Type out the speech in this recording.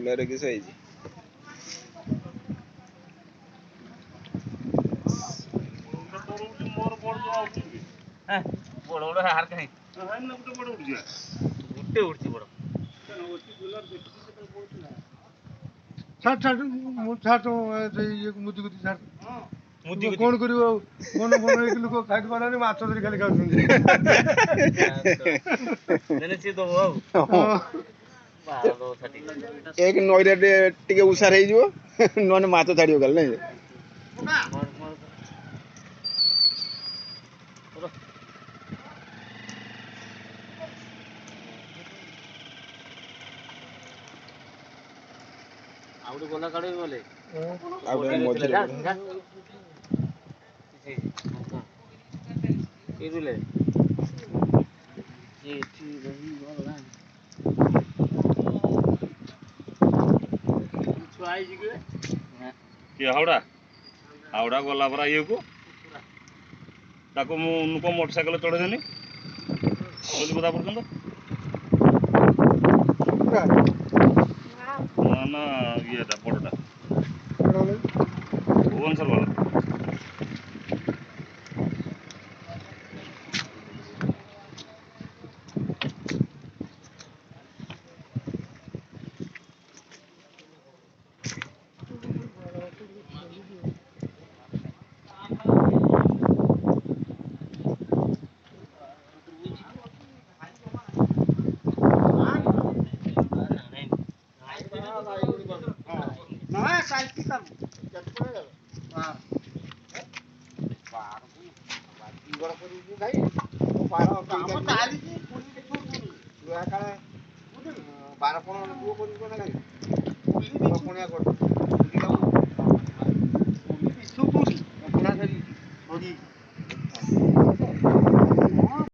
ଫୁଲରେ କିସ ହେଇଛି? ବଡ଼ ବଡ଼ ହାର କାହିଁ ଗୋଟେ ଉଠୁଛି ବଡ଼ ଛାଡ଼ ଛାଡ଼ ମୁଁ ଛାଡ଼ ଇଏକୁ ମୁଦି ଗୁଦି ଛାଡ଼ କଣ କରିବ ଆଉ ମନ ମନ ହେଇକି ଲୋକ ଖାଇକି ପାରୁନାହାନ୍ତି ମାଛ ଧରି ଖାଲି ଖାଉଛନ୍ତି ସିଏ ଦବ ଆଉ ଏକ ନଈରେ ଟିକେ ଉଷାର ହେଇଯିବ ନହେଲେ ମାଛ ଛାଡ଼ିବ କାଲି ନାଇଁ ଆଉ ଗୋଟେ ଗଲା କାଢି ଗଲେ ଆଉ ଗୋଟେ ମଝିରେ କିରୁଲେ କିଏ ହାଉଡ଼ା ହାଉଡ଼ା ଗଲା ପରା ଇଏକୁ ତାକୁ ମୁଁ ଲୋକ ମୋଟରସାଇକେଲ ଚଢ଼େଇଦେନି ପଦା ପର୍ଯ୍ୟନ୍ତ ନା ଇଏଟା ବଡ଼ଟା ଭୁବନେଶ୍ୱର ବାଲା ବାର